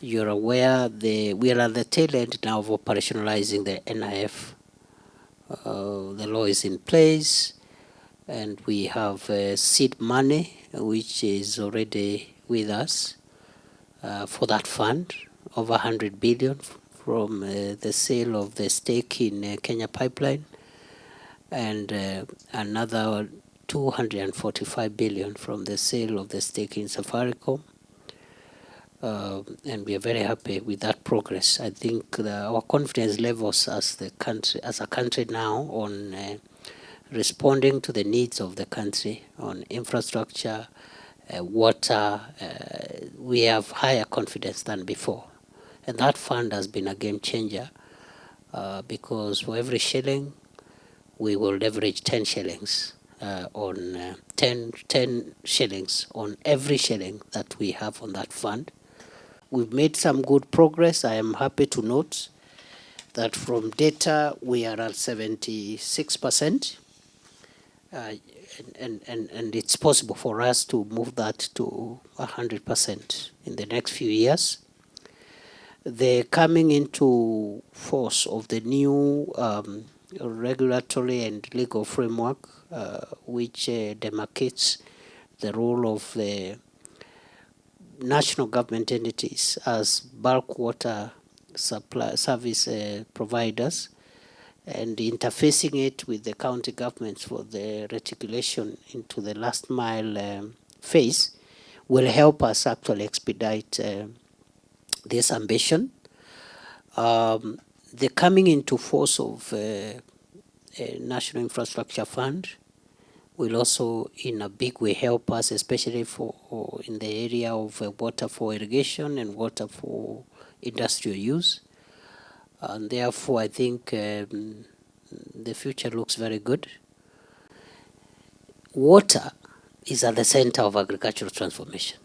You're aware we are at the tail end now of operationalizing the NIF. The law is in place, and we have seed money, which is already with us for that fund, over 100 billion from the sale of the stake in Kenya Pipeline, and another 245 billion from the sale of the stake in Safaricom. And we are very happy with that progress. I think our confidence levels as a country now on responding to the needs of the country on infrastructure, water, we have higher confidence than before. And that fund has been a game changer because for every shilling, we will leverage 10 shillings on 10 shillings on every shilling that we have on that fund. We've made some good progress. I am happy to note that from data we are at 76%, and it's possible for us to move that to 100% in the next few years. The coming into force of the new regulatory and legal framework, which demarcates the role of the national government entities as bulk water supply service providers, and interfacing it with the county governments for the reticulation into the last mile phase will help us actually expedite this ambition. The coming into force of a National Infrastructure Fund will also in a big way help us, especially for in the area of water for irrigation and water for industrial use. And therefore, I think the future looks very good. Water is at the center of agricultural transformation.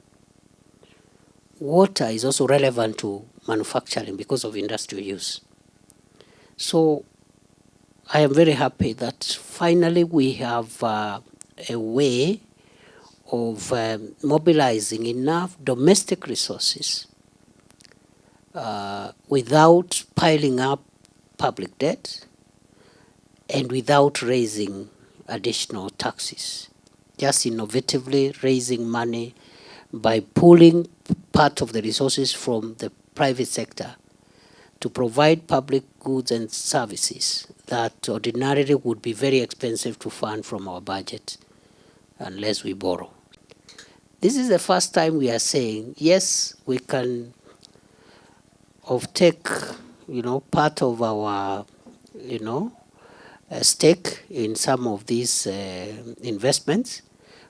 Water is also relevant to manufacturing because of industrial use. So I am very happy that finally we have a way of mobilizing enough domestic resources without piling up public debt and without raising additional taxes. Just innovatively raising money by pulling part of the resources from the private sector to provide public goods and services that ordinarily would be very expensive to fund from our budget unless we borrow. This is the first time we are saying, yes, we can take, part of our, stake in some of these investments,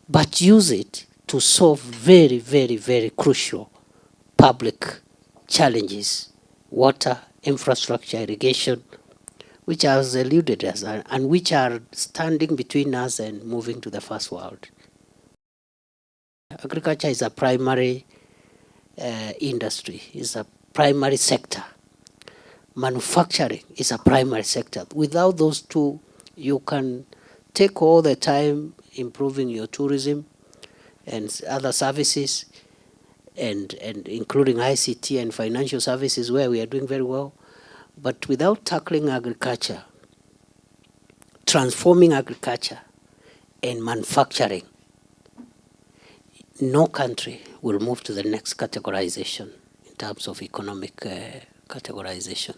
but use it to solve very, very, very crucial public challenges, water, infrastructure, irrigation, which has eluded us and which are standing between us and moving to the first world. Agriculture is a primary industry, is a primary sector. Manufacturing is a primary sector. Without those two, you can take all the time improving your tourism and other services, and including ICT and financial services where we are doing very well. But without tackling agriculture, transforming agriculture and manufacturing, no country will move to the next categorization in terms of economic categorization.